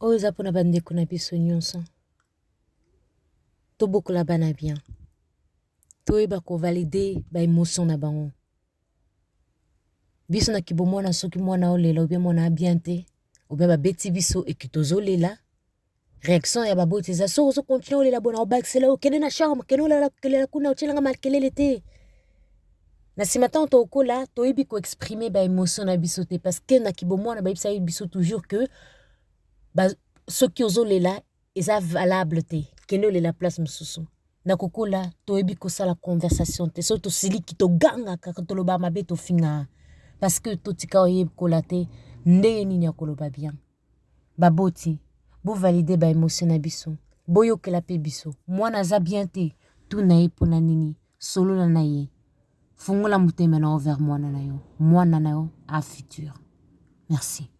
oyo eza mpona bandeko na biso nyonso tobokola bana bien toyeba kovalide baémotion na bango biso na kibomwana soki mwana olela obien mwana abien te obien babeti biso eki tozolela réaction ya baboti eza soki ozokontinue olela bona obakisela okende na chambre kende okelela kuna otielanga makelele te na nsima ntango tokola toyebi koexprime baémotion na biso te parceke na kibomwana bayebisaki biso toujours que soki ozolela eza valable te kende olela place mosusu na kokola toyebi kosala conversation te soki tosiliki togangaka toloba mabe tofinga parce que totika oyekola te ndenge nini ya koloba bien baboti bovalide baémotion na biso boyokela mpe biso mwana aza bien te tuna ye mpona nini solola na ye fungola motema na yo vers mwana na yo a futur merci